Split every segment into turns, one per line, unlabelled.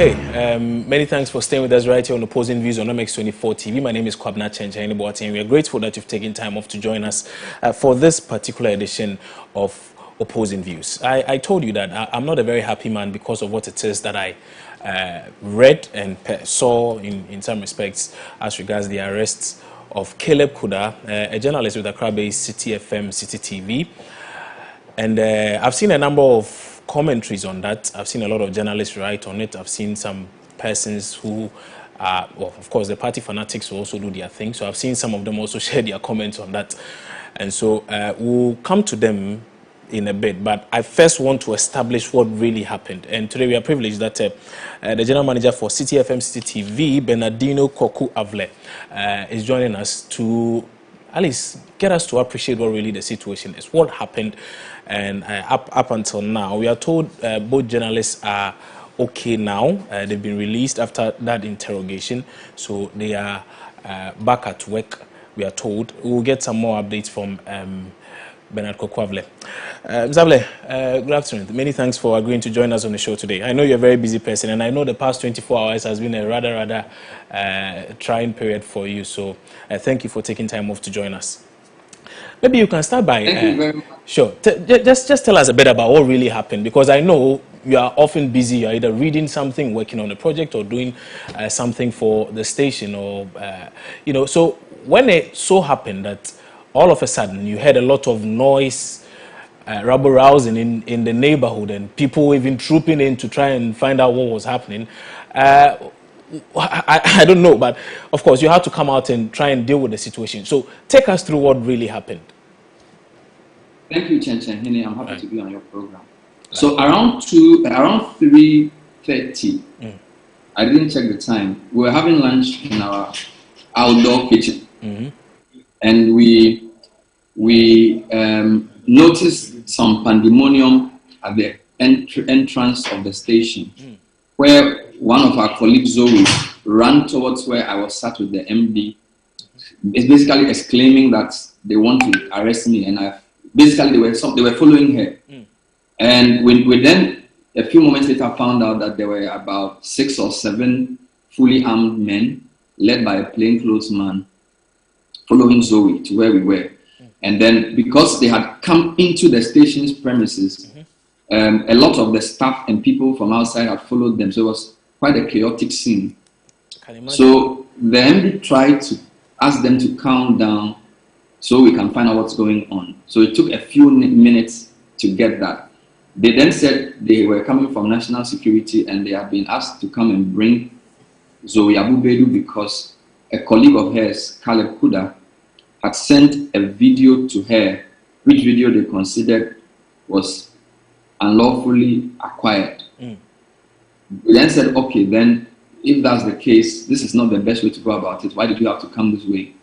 Okay, many thanks for staying with us right here on Opposing Views on MX24 TV. My name is Kwabna Chenchani Boateng, and we are grateful that you've taken time off to join us for this particular edition of Opposing Views. I told you that I'm not a very happy man because of what it is that I read and saw in some respects as regards the arrests of Caleb Kuda, a journalist with Accra-based Citi FM, Citi TV. And I've seen a number of commentaries on that. I've seen a lot of journalists write on it. I've seen some persons who well, of course, the party fanatics will also do their thing. So I've seen some of them also share their comments on that. And so we'll come to them in a bit. But I first want to establish what really happened. And today we are privileged that the general manager for Citi FM, Citi TV, Bernardino Koku Avle, is joining us to at least get us to appreciate what really the situation is, what happened, and up until now. We are told both journalists are okay now. They've been released after that interrogation, so they are back at work, we are told. We'll get some more updates from Bernard Kokwavle. Mzable, good afternoon. Many thanks for agreeing to join us on the show today. I know you're a very busy person, and I know the past 24 hours has been a rather trying period for you, so thank you for taking time off to join us. Maybe you can start by...
Thank you very much.
Sure. Just tell us a bit about what really happened, because I know you are often busy. You're either reading something, working on a project, or doing something for the station, or, you know, so when it so happened that all of a sudden you heard a lot of noise, rabble rousing in the neighborhood, and people even trooping in to try and find out what was happening, I don't know, but of course you had to come out and try and deal with the situation. So take us through what really happened.
Thank you, Chenchen Hene. I'm happy to be on your program. So around 3:30, I didn't check the time. We were having lunch in our outdoor kitchen, and we noticed some pandemonium at the entrance of the station, where one of our colleagues, Zoe, ran towards where I was sat with the MD. It's basically exclaiming that they want to arrest me, and basically they were following her. And we then, a few moments later, found out that there were about 6 or 7 fully armed men, led by a plainclothes man, following Zoe to where we were. And then, because they had come into the station's premises, a lot of the staff and people from outside had followed them. So it was quite a chaotic scene. So the MD tried to ask them to calm down so we can find out what's going on. So it took a few minutes to get that. They then said they were coming from national security and they had been asked to come and bring Zoe Abubedu because a colleague of hers, Caleb Kuda, had sent a video to her, which video they considered was unlawfully acquired. We then said, okay, then if that's the case, this is not the best way to go about it. Why did you have to come this way?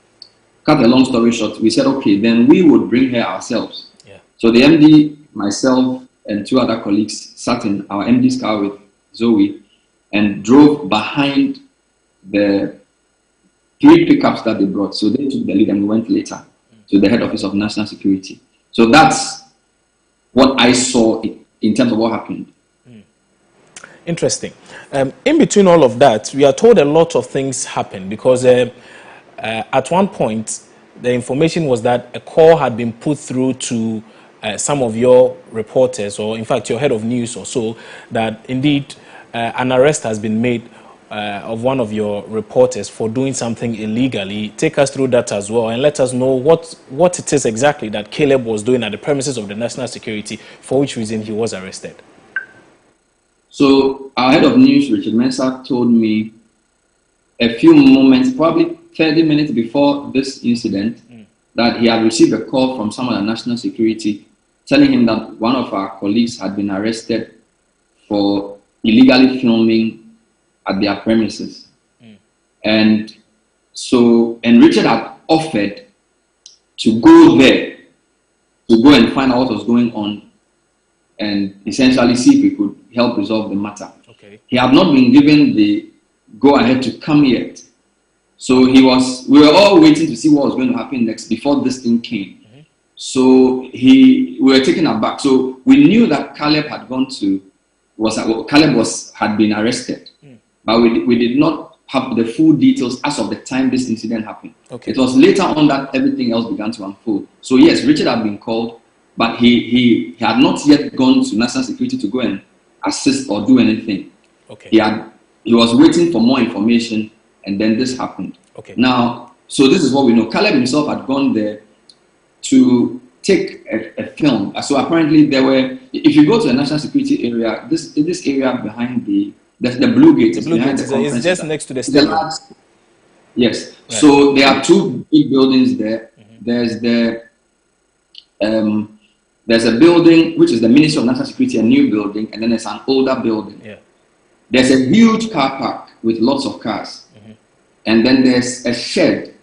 Cut a long story short, we said, okay, then we would bring her ourselves. So the MD, myself, and 2 other colleagues sat in our MD's car with Zoe and drove behind the 3 pickups that they brought. So they took the lead and we went later to the head office of National Security. So that's what I saw in terms of what happened.
Interesting. In between all of that, we are told a lot of things happened because at one point, the information was that a call had been put through to some of your reporters, or in fact your head of news or so, that indeed an arrest has been made of one of your reporters for doing something illegally. Take us through that as well and let us know what it is exactly that Caleb was doing at the premises of the National Security, for which reason he was arrested.
So our head of news, Richard Mensah, told me a few moments, probably 30 minutes before this incident, that he had received a call from someone at National Security telling him that one of our colleagues had been arrested for illegally filming at their premises. And Richard had offered to go there, to go and find out what was going on and essentially see if we could help resolve the matter. He had not been given the go-ahead to come yet. So we were all waiting to see what was going to happen next before this thing came. So we were taken aback. So we knew that Caleb had gone to had been arrested, but we did not have the full details as of the time this incident happened.
Okay.
It was later on that everything else began to unfold. So yes, Richard had been called, but he had not yet gone to national security to go and assist or do anything.
Okay.
He was waiting for more information, and then this happened.
Okay.
Now, so this is what we know. Caleb himself had gone there to take a film. So apparently there were, if you go to the national security area, this area behind the blue gate,
the blue gate is just next to the stadium.
Yes. Right. So there are two big buildings there. There's a building which is the Ministry of National Security, a new building, and then there's an older building.
Yeah.
There's a huge car park with lots of cars. And then there's a shed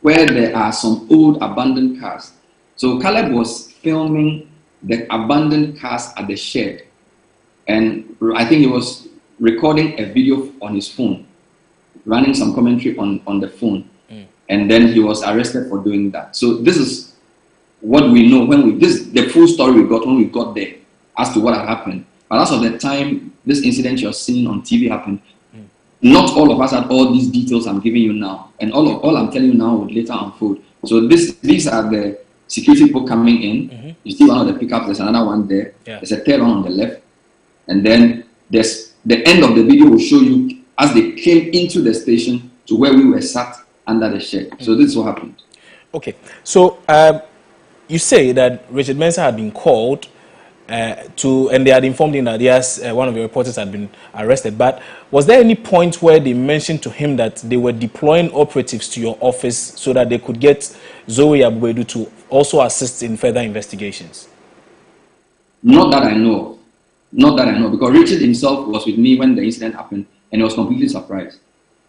where there are some old abandoned cars. So Caleb was filming the abandoned cars at the shed. And I think he was recording a video on his phone, running some commentary on the phone. And then he was arrested for doing that. So this is what we know the full story we got when we got there as to what had happened. But as of the time this incident you're seeing on TV happened, not all of us had all these details I'm giving you now. And all I'm telling you now would later unfold. So these are the security people coming in. You see one of the pickups, there's another one there. Yeah. There's a third one on the left. And then there's the end of the video will show you as they came into the station to where we were sat under the shed. So this is what happened. Okay.
So you say that Richard Mensah had been called and they had informed him that yes, one of the reporters had been arrested. But was there any point where they mentioned to him that they were deploying operatives to your office so that they could get Zoe Abuedu to also assist in further investigations?
Not that I know. Not that I know, because Richard himself was with me when the incident happened, and he was completely surprised.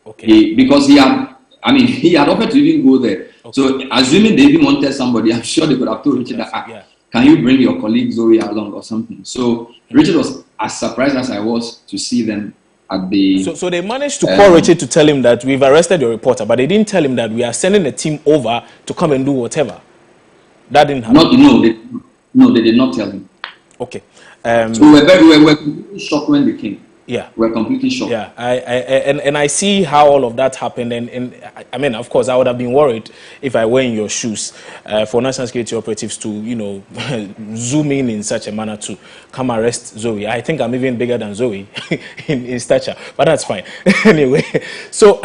Okay.
Because he had offered to even go there. Okay. So assuming they even wanted somebody, I'm sure they could have told Richard that, can you bring your colleague Zoe along or something? So Richard was as surprised as I was to see them at the...
So they managed to call Richard to tell him that we've arrested your reporter, but they didn't tell him that we are sending a team over to come and do whatever. That didn't happen.
No, they did not tell him.
Okay.
So we were completely shocked when they came.
Yeah,
we're completely shocked.
Yeah, and I see how all of that happened, and I mean, of course, I would have been worried if I were in your shoes for national security operatives to, zoom in such a manner to come arrest Zoe. I think I'm even bigger than Zoe in stature, but that's fine. Anyway, so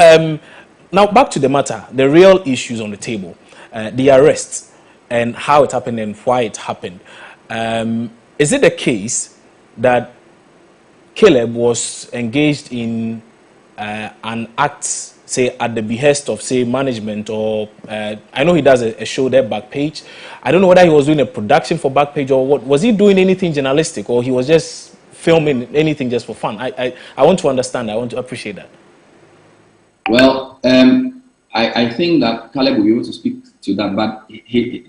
now back to the matter, the real issues on the table, the arrest and how it happened and why it happened. Is it the case that Caleb was engaged in an act, say, at the behest of, say, management, or I know he does a show there, Backpage. I don't know whether he was doing a production for Backpage or what. Was he doing anything journalistic, or he was just filming anything just for fun? I want to understand. I want to appreciate that.
Well, I think that Caleb will be able to speak to that, but he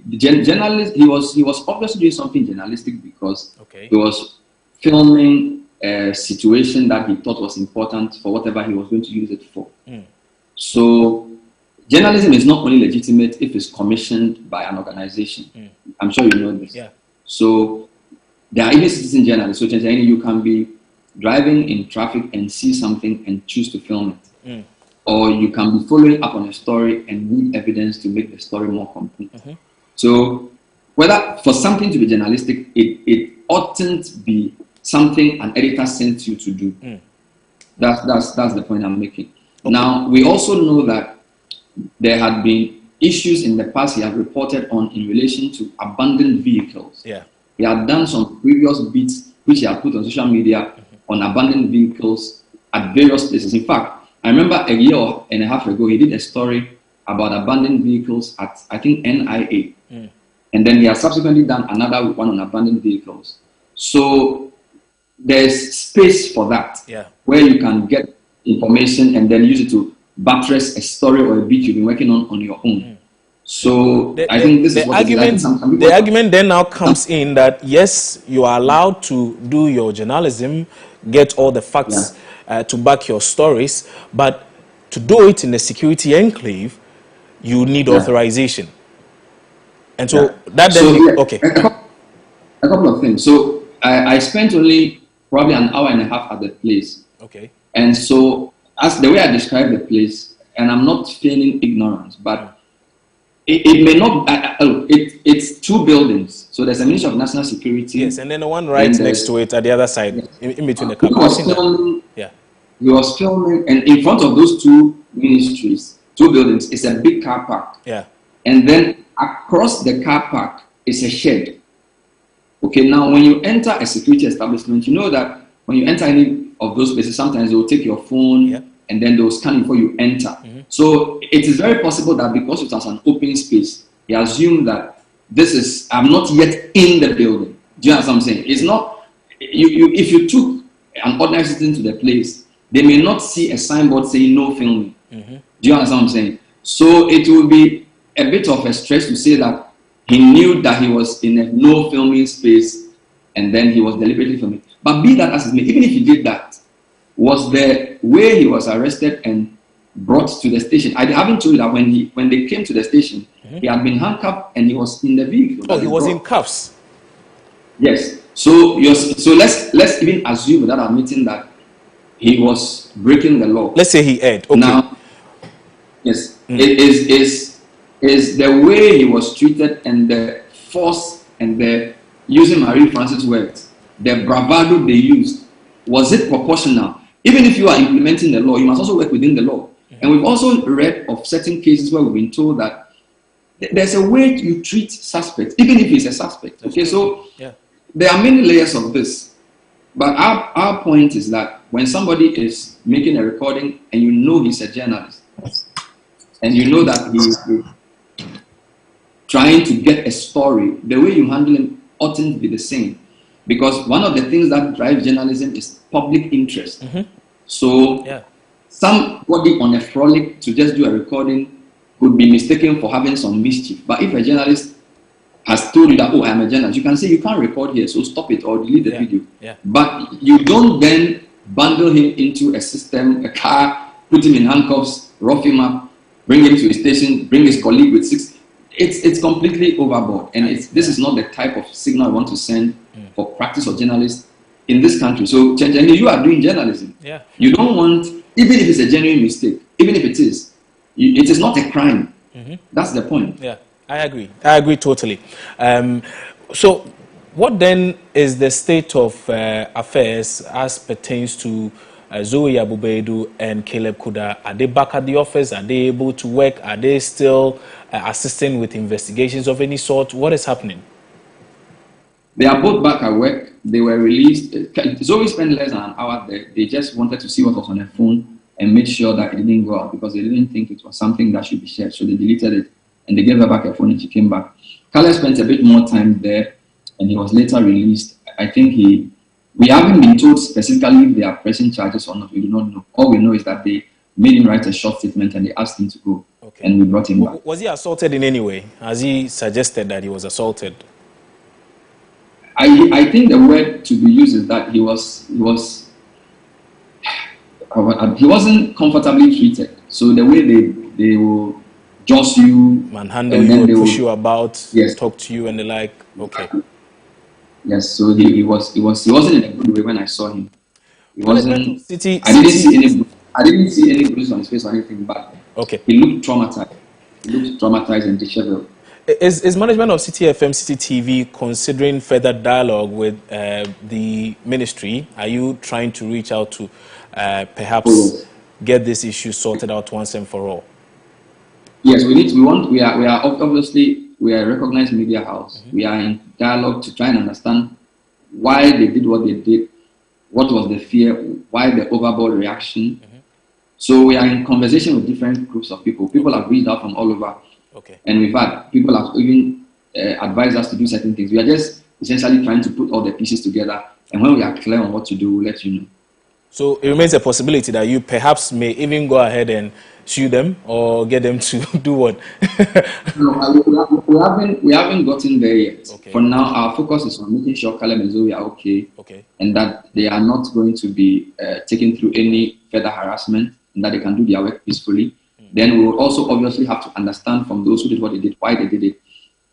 was obviously doing something journalistic because he was filming a situation that he thought was important for whatever he was going to use it for. So journalism is not only legitimate if it's commissioned by an organization. I'm sure you know this. Yeah. So there are even citizen journalists. So you can be driving in traffic and see something and choose to film it. Or you can be following up on a story and need evidence to make the story more complete. So whether for something to be journalistic, it oughtn't be something an editor sent you to do. That's the point I'm making. Now, we also know that there had been issues in the past he had reported on in relation to abandoned vehicles. Yeah. He had done some previous bits which he had put on social media on abandoned vehicles at various places. In fact, I remember a year and a half ago, he did a story about abandoned vehicles at, I think, NIA. And then he has subsequently done another one on abandoned vehicles. So there's space for that, where you can get information and then use it to buttress a story or a beat you've been working on your own. So I think this is what
the argument then now comes in that yes, you are allowed to do your journalism, get all the facts to back your stories, but to do it in the security enclave, you need authorization. And so that then
a couple of things. So I spent only probably an hour and a half at the place.
Okay.
And so, as the way I describe the place, and I'm not feigning ignorance, but it may not. It's two buildings. So there's a Ministry of National Security.
Yes, and then the one right next to it at the other side, yes, in between the
couple. He was filming, and in front of those two ministries, two buildings, is a big car park.
Yeah.
And then across the car park is a shed. Okay, now when you enter a security establishment, you know that when you enter any of those places, sometimes they will take your phone, and then they will scan before you enter. So it is very possible that because it was an open space, he assumed that I'm not yet in the building. Do you understand what I'm saying? It's not, if you took an ordinary citizen to the place, they may not see a signboard saying no filming. Do you understand what I'm saying? So it will be a bit of a stretch to say that he knew that he was in a no filming space and then he was deliberately filming. But be that as it may, even if he did that, was the way he was arrested and brought to the station. I haven't told you that when they came to the station, he had been handcuffed and he was in the vehicle.
Oh, he was in cuffs.
Yes. So let's even assume without admitting that he was breaking the law.
Let's say he erred. Okay.
Now, yes, it is the way he was treated and the force and the, using Marie Francis' words, the bravado they used. Was it proportional? Even if you are implementing the law, you must also work within the law. And we've also read of certain cases where we've been told that there's a way you treat suspects, even if he's a suspect. Okay, so there are many layers of this. But our point is that when somebody is making a recording and you know he's a journalist, and you know that he's trying to get a story, the way you handle him oughtn't be the same. Because one of the things that drives journalism is public interest. So somebody on a frolic to just do a recording could be mistaken for having some mischief. But if a journalist has told you that, oh, I'm a journalist, you can say you can't record here, so stop it or delete the video. But you don't then bundle him into a system, a car, put him in handcuffs, rough him up, bring him to a station, bring his colleague with six. It's completely overboard. And this is not the type of signal I want to send for practice of journalists in this country. So, Chenjani, you are doing journalism. You don't want, even if it's a genuine mistake, even if it is not a crime. That's the point.
Yeah, I agree. I agree totally. So, what then is the state of affairs as pertains to Zoe Abubedu and Caleb Kuda? Are they back at the office? Are they able to work? Are they still assisting with investigations of any sort? What is happening?
They are both back at work. They were released. Zoe spent less than an hour there. They just wanted to see what was on her phone and make sure that it didn't go out because they didn't think it was something that should be shared. So they deleted it and they gave her back her phone and she came back. Caleb spent a bit more time there and he was later released. I think we haven't been told specifically if they are pressing charges or not. We do not know. All we know is that they made him write a short statement and they asked him to go. And we brought him back.
Was he assaulted in any way? Has he suggested that he was assaulted?
I think the word to be used is that he wasn't comfortably treated. So the way they will jostle you,
manhandle you, push you about, talk to you, and the like. Okay.
Yes. So he wasn't in a good way when I saw him. He wasn't. I didn't see any bruises on his face or anything, but he looked traumatized. He looked traumatized and disheveled.
Is management of Citi FM, Citi TV considering further dialogue with the ministry? Are you trying to reach out to perhaps get this issue sorted out once and for all?
Yes, we are obviously a recognized media house. We are in dialogue to try and understand why they did what they did, what was the fear, why the overboard reaction. So we are in conversation with different groups of people. People have reached out from all over. And we've had people have even advised us to do certain things. We are just essentially trying to put all the pieces together. And when we are clear on what to do, we'll let you know.
So it remains a possibility that you perhaps may even go ahead and sue them or get them to do what?
No, we haven't gotten there yet. For now, our focus is on making sure Caleb and Zoe are okay. And that they are not going to be taken through any further harassment and that they can do their work peacefully. Then we will also obviously have to understand from those who did what they did, why they did it,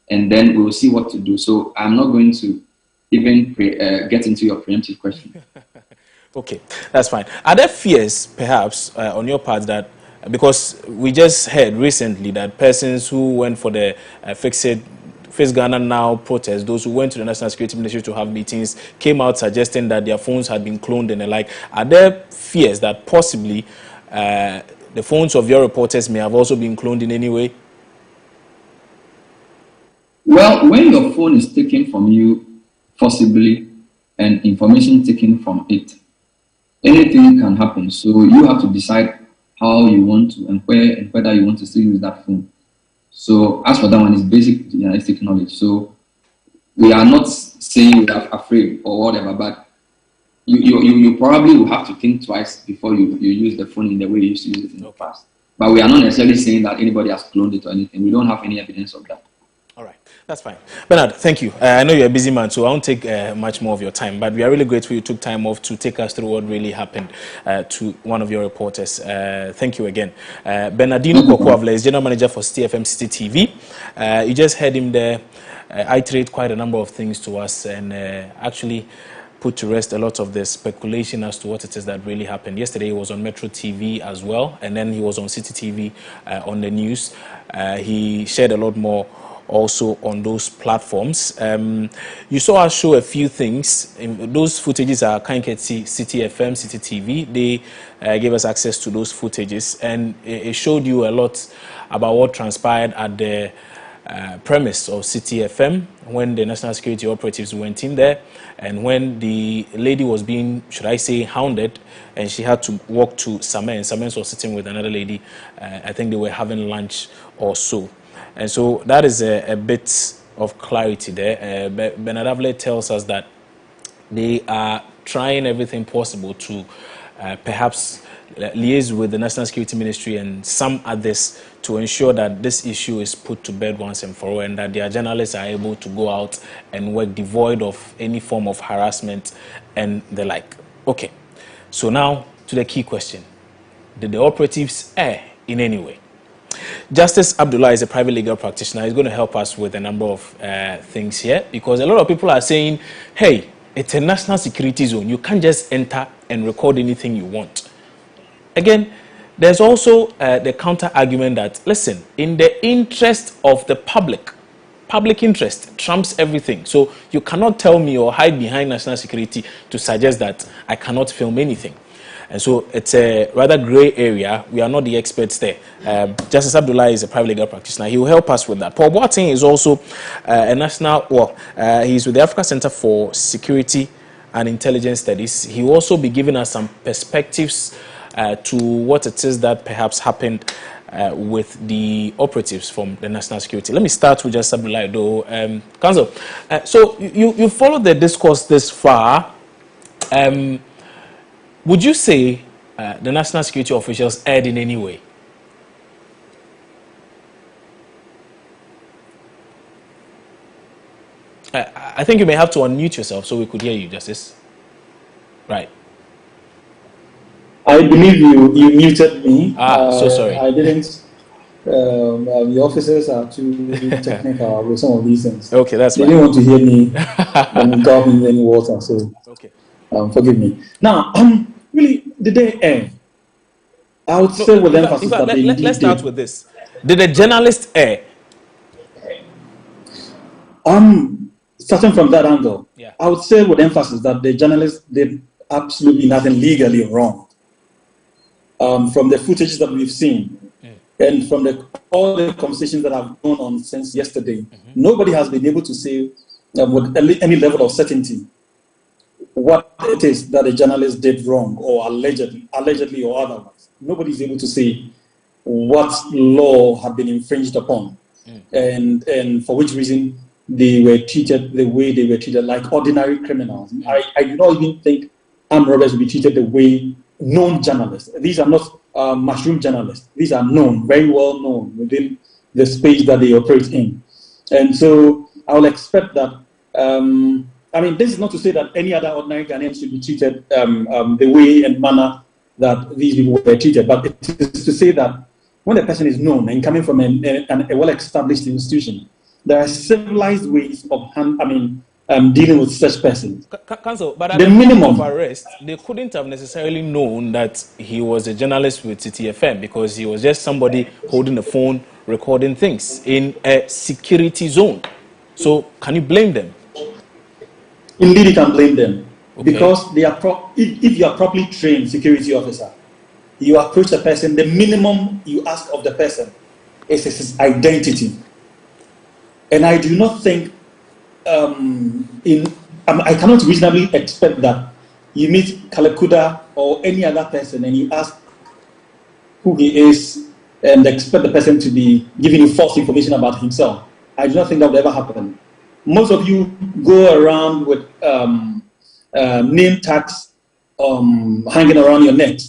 and then we will see what to do. So I'm not going to even get into your preemptive question.
Okay, that's fine. Are there fears, perhaps, on your part that, because we just heard recently that persons who went for the Face Ghana Now protest, those who went to the National Security Ministry to have meetings, came out suggesting that their phones had been cloned and the like. Are there fears that possibly the phones of your reporters may have also been cloned in any way?
Well, when your phone is taken from you forcibly and information taken from it, anything can happen. So you have to decide how you want to and where and whether you want to still use that phone. So as for that one, it's basic journalistic knowledge. So we are not saying we are afraid or whatever, but you probably will have to think twice before you use the phone in the way you used to use it in the past. But we are not necessarily saying that anybody has cloned it or anything. We don't have any evidence of that.
All right, that's fine. Bernard, thank you. I know you're a busy man, so I won't take much more of your time, but we are really grateful you took time off to take us through what really happened to one of your reporters. Thank you again. Bernardino Kokwavle is General Manager for Citi FM Citi TV. You just heard him there iterate quite a number of things to us and actually put to rest a lot of the speculation as to what it is that really happened. Yesterday he was on Metro TV as well, and then he was on Citi TV on the news. He shared a lot more also on those platforms. You saw us show a few things. Those footages are Citi FM, Citi TV. They gave us access to those footages, and it showed you a lot about what transpired at the premise of Citi FM when the national security operatives went in there, and when the lady was being, should I say, hounded, and she had to walk to Samen. Samen was sitting with another lady. I think they were having lunch or so. And so that is a bit of clarity there. Bernard Avle tells us that they are trying everything possible to perhaps liaise with the National Security Ministry and some others to ensure that this issue is put to bed once and for all, and that their journalists are able to go out and work devoid of any form of harassment and the like. Okay, so now to the key question. Did the operatives err in any way? Justice Abdullah is a private legal practitioner. He's going to help us with a number of things here, because a lot of people are saying, hey, it's a national security zone. You can't just enter and record anything you want. Again, there's also the counter argument that, listen, in the interest of the public interest trumps everything. So you cannot tell me or hide behind national security to suggest that I cannot film anything. And so it's a rather gray area. We are not the experts there. Justice Abdullah is a private legal practitioner. He will help us with that. Paul Boateng is also a national, he's with the Africa Center for Security and Intelligence Studies. He will also be giving us some perspectives to what it is that perhaps happened with the operatives from the national security. Let me start with Justice Abdullah, though. Counsel, so you followed the discourse this far. Would you say the national security officials erred in any way? I think you may have to unmute yourself so we could hear you, Justice. Right.
I believe you muted me.
So sorry.
I didn't. The officers are too technical with some of these things.
Okay, that's
fine. They didn't want to hear me without me in any water, so
okay.
Forgive me. Now, really, did they err? I would say with emphasis that they did.
Let's start with this. Did the journalist err?
Starting from that angle,
yeah.
I would say with emphasis that the journalist did absolutely nothing legally wrong. From the footage that we've seen, and from all the conversations that have gone on since yesterday, nobody has been able to say with any level of certainty what it is that a journalist did wrong, or allegedly or otherwise. Nobody is able to say what law had been infringed upon, and for which reason they were treated the way they were treated, like ordinary criminals. I do not even think armed robbers will be treated the way known journalists. These are not mushroom journalists. These are known, very well known within the space that they operate in. And so I will expect that, this is not to say that any other ordinary Ghanaians should be treated the way and manner that these people were treated, but it is to say that when a person is known and coming from a well-established institution, there are civilized ways of dealing with such persons.
Counsel, but at
The
the moment
minimum
of arrest, they couldn't have necessarily known that he was a journalist with Citi FM because he was just somebody holding the phone, recording things in a security zone. So, can you blame them?
Indeed, you can blame them.
Okay.
Because they are if you are properly trained security officer, you approach the person, the minimum you ask of the person is his identity. And I do not think I cannot reasonably expect that you meet Kalekuda or any other person and you ask who he is and expect the person to be giving you false information about himself. I do not think that would ever happen. Most of you go around with name tags hanging around your neck.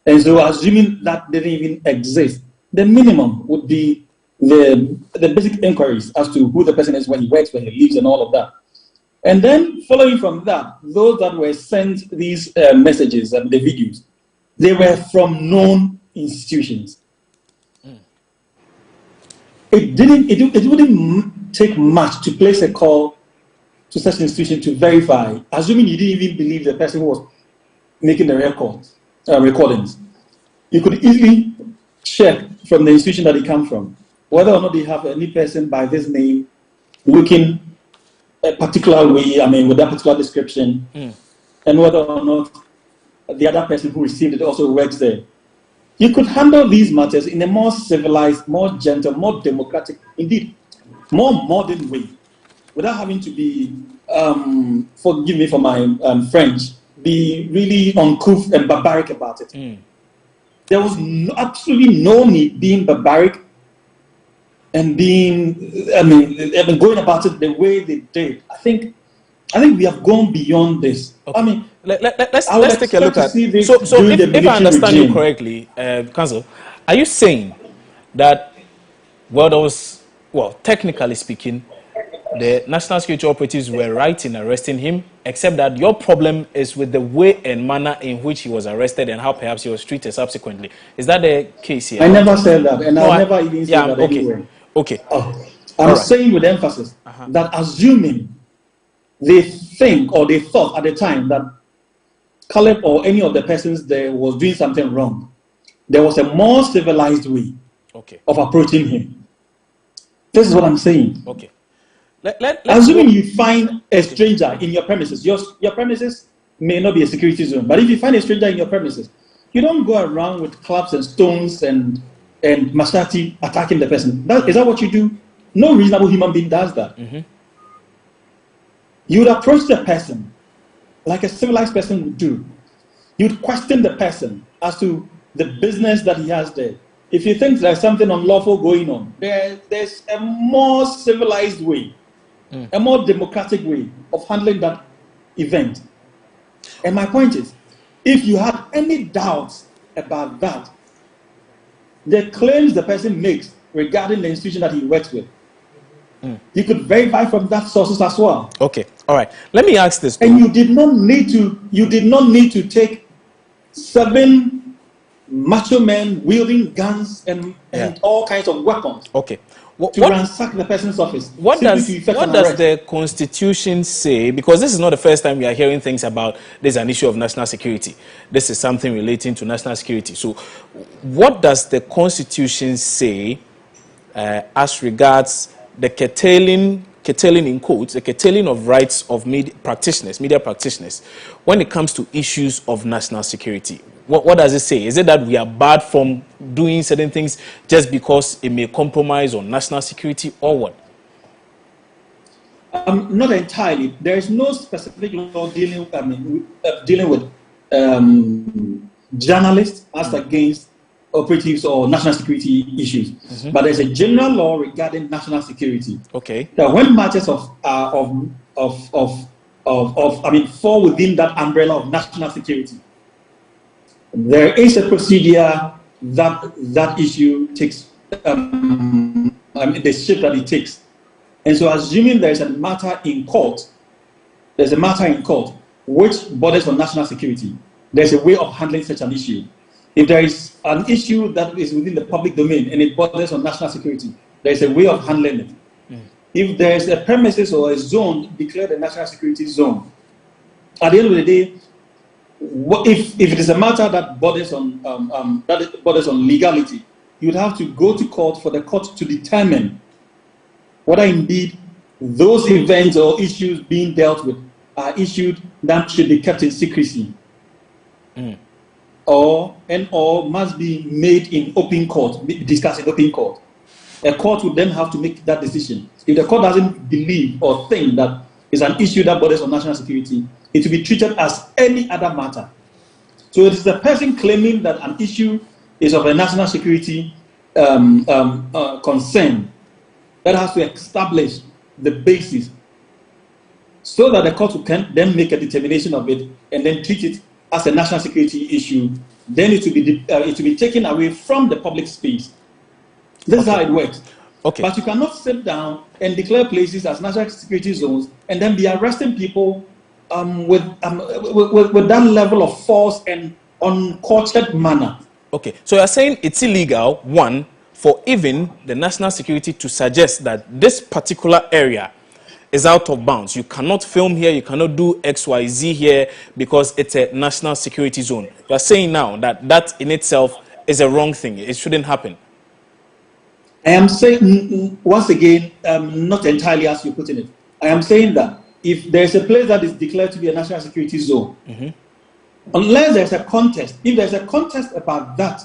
And so assuming that didn't even exist, the minimum would be the basic inquiries as to who the person is, where he works, where he lives, and all of that. And then following from that, those that were sent these messages and the videos, they were from known institutions. It wouldn't take much to place a call to such an institution to verify, assuming you didn't even believe the person who was making the recordings. You could easily check from the institution that it comes from whether or not they have any person by this name looking a particular way, with that particular description, and whether or not the other person who received it also works there. You could handle these matters in a more civilized, more gentle, more democratic, indeed, more modern way, without having to be, forgive me for my French, be really uncouth and barbaric about it. There was absolutely no need being barbaric and going about it the way they did. I think we have gone beyond this.
Okay. Let's take a look at. So if I understand you correctly, Counsel, are you saying that technically speaking, the national security operatives were right in arresting him, except that your problem is with the way and manner in which he was arrested and how perhaps he was treated subsequently? Is that the case here?
I never said that, and I never even said that anywhere.
Okay.
I'm saying with emphasis that assuming they think or they thought at the time that Caleb or any of the persons there was doing something wrong, there was a more civilized way of approaching him. This is what I'm saying.
Okay.
Assuming you find a stranger in your premises, your premises may not be a security zone, but if you find a stranger in your premises, you don't go around with clubs and stones and machete attacking the person. Is that what you do? No reasonable human being does that. You would approach the person like a civilized person would do. You'd question the person as to the business that he has there. If you think there's something unlawful going on, there's a more civilized way, a more democratic way of handling that event. And my point is, if you had any doubts about that, the claims the person makes regarding the institution that he works with, you could verify from that sources as well.
Okay, all right. Let me ask this.
And you did not need to take 7 macho men wielding guns and all kinds of weapons.
Okay.
To ransack the person's office.
What does the Constitution say? Because this is not the first time we are hearing things about there's an issue of national security. This is something relating to national security. So what does the Constitution say as regards the curtailing in quotes, the curtailing of rights of media practitioners when it comes to issues of national security? What does it say? Is it that we are barred from doing certain things just because it may compromise on national security, or what?
Not entirely. There is no specific law dealing with journalists as against operatives or national security issues. But there's a general law regarding national security.
Okay.
That when matters fall within that umbrella of national security, there is a procedure that issue takes, the shape that it takes. And so assuming there's a matter in court which borders on national security, there's a way of handling such an issue. If there is an issue that is within the public domain and it borders on national security, there's a way of handling it. if there is a premises or a zone declared a national security zone, at the end of the day, if it is a matter that borders on legality, you would have to go to court for the court to determine whether indeed those events or issues being dealt with are issues that should be kept in secrecy, or must be made in open court, discussed in open court. A court would then have to make that decision. If the court doesn't believe or think that it's an issue that borders on national security, it will be treated as any other matter. So it is the person claiming that an issue is of a national security concern that has to establish the basis so that the court can then make a determination of it and then treat it as a national security issue. Then it will be taken away from the public space. This is how it works.
Okay.
But you cannot sit down and declare places as national security zones and then be arresting people with that level of force and uncultured manner.
Okay, so you're saying it's illegal, one, for even the national security to suggest that this particular area is out of bounds. You cannot film here, you cannot do XYZ here because it's a national security zone. You're saying now that that in itself is a wrong thing. It shouldn't happen.
I am saying, once again, not entirely as you're putting it. I am saying that if there's a place that is declared to be a national security zone, unless there's a contest, if there's a contest about that,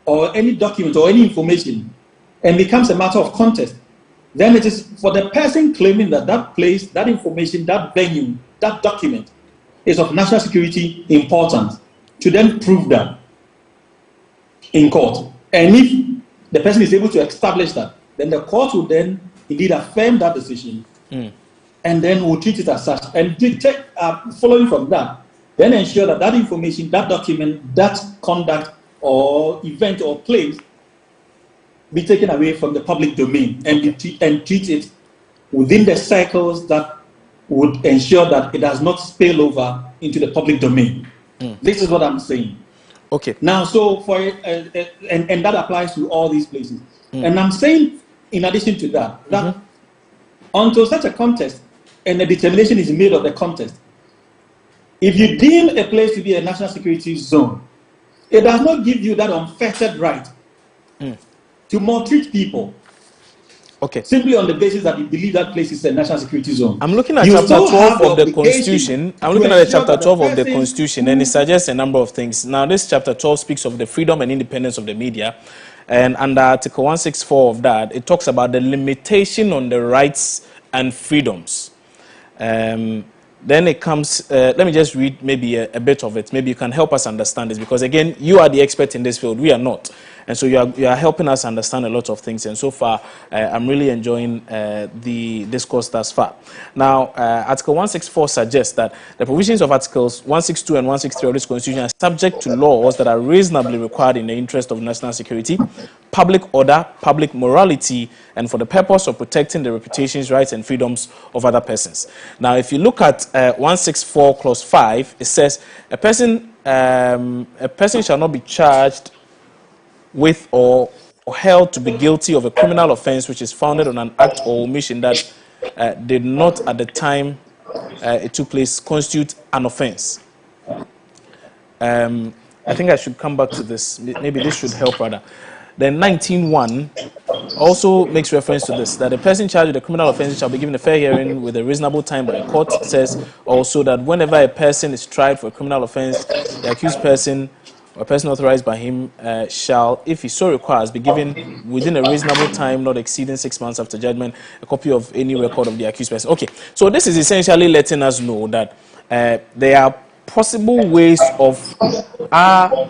or any document or any information, and becomes a matter of contest, then it is for the person claiming that that place, that information, that venue, that document is of national security importance to then prove that in court. And if the person is able to establish that, then the court will then indeed affirm that decision and then will treat it as such. And following from that, then ensure that that information, that document, that conduct or event or place be taken away from the public domain and treat it within the circles that would ensure that it does not spill over into the public domain. This is what I'm saying.
Okay.
Now, so for and that applies to all these places. And I'm saying, in addition to that, that until such a contest and a determination is made of the contest, if you deem a place to be a national security zone, it does not give you that unfettered right to maltreat people.
Okay.
Simply on the basis that you believe that place is a national security zone.
I'm looking at chapter 12 of the Constitution. I'm looking at chapter 12 of the Constitution, and it suggests a number of things. Now, this chapter 12 speaks of the freedom and independence of the media. And under Article 164 of that, it talks about the limitation on the rights and freedoms. Then it comes, let me just read maybe a bit of it. Maybe you can help us understand this, because again, you are the expert in this field, we are not. And so you are helping us understand a lot of things. And so far, I'm really enjoying the discourse thus far. Now, Article 164 suggests that the provisions of Articles 162 and 163 of this Constitution are subject to laws that are reasonably required in the interest of national security, public order, public morality, and for the purpose of protecting the reputations, rights, and freedoms of other persons. Now, if you look at 164 clause 5, it says a person shall not be charged with or held to be guilty of a criminal offense which is founded on an act or omission that did not at the time it took place constitute an offense. I think I should come back to this. Maybe this should help rather. Then 19.1 also makes reference to this, that a person charged with a criminal offense shall be given a fair hearing with a reasonable time by a court. It says also that whenever a person is tried for a criminal offense, the accused person or a person authorized by him shall, if he so requires, be given within a reasonable time, not exceeding 6 months after judgment, a copy of any record of the accused person. Okay, so this is essentially letting us know that there are possible ways of our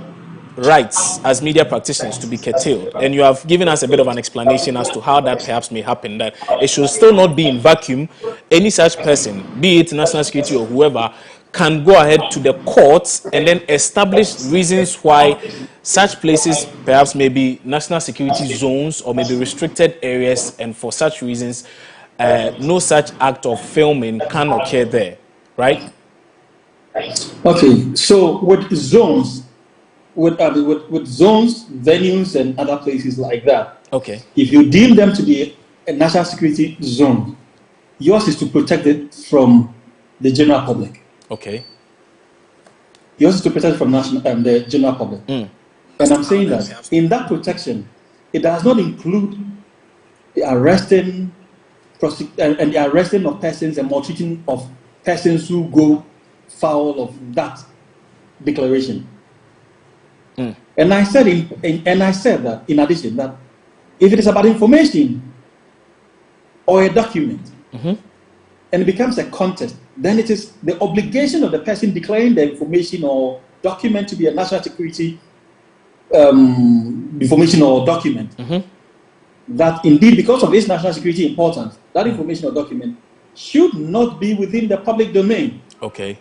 rights as media practitioners to be curtailed, and you have given us a bit of an explanation as to how that perhaps may happen, that it should still not be in vacuum. Any such person, be it national security or whoever, can go ahead to the courts and then establish reasons why such places perhaps may be national security zones or may be restricted areas, and for such reasons no such act of filming can occur there, right?
Okay, so with zones, with zones, venues, and other places like that,
okay,
if you deem them to be a national security zone, yours is to protect it from the general public.
Okay.
Yours is to protect it from the general public. And I'm saying that in that protection, it does not include the arresting and the arresting of persons and maltreating of persons who go foul of that declaration. And I said that in addition that if it is about information or a document, and it becomes a contest, then it is the obligation of the person declaring the information or document to be a national security information or document. That indeed, because of its national security importance, that information or document should not be within the public domain.
Okay.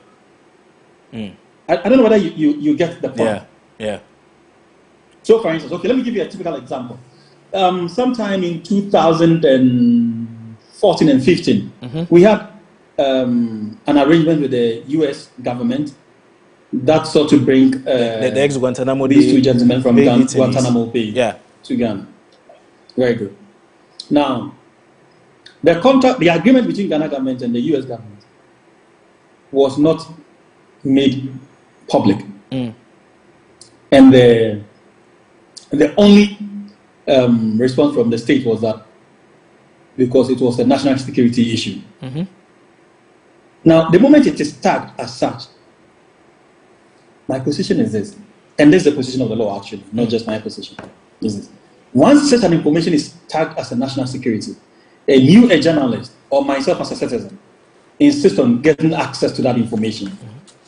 I don't know whether you get the point.
Yeah. So,
for instance, okay, let me give you a typical example. Sometime in 2014 and 15, we had an arrangement with the U.S. government that sought to bring
the ex-Guantanamo
these two gentlemen from Guantanamo Bay to Ghana. Very good. Now, the agreement between Ghana government and the U.S. government was not made public, and the only response from the state was that because it was a national security issue. Now, the moment it is tagged as such, my position is this, and this is the position of the law actually, not just my position. This is once such an information is tagged as a national security, a journalist or myself as a citizen insist on getting access to that information,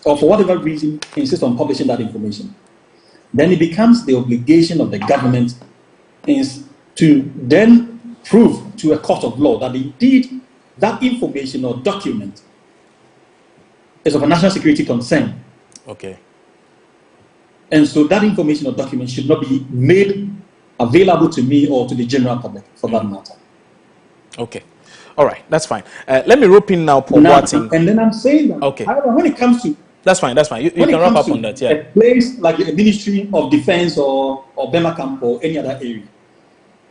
or for whatever reason insist on publishing that information, then it becomes the obligation of the government is to then prove to a court of law that indeed that information or document is of a national security concern.
Okay.
And so that information or document should not be made available to me or to the general public for that matter.
Okay. All right. That's fine. Let me rope in now Paul Boateng.
And then I'm saying that,
okay,
however, when it comes to...
That's fine. You can wrap up on that, yeah.
A place like the Ministry of Defense or Bema Camp or any other area,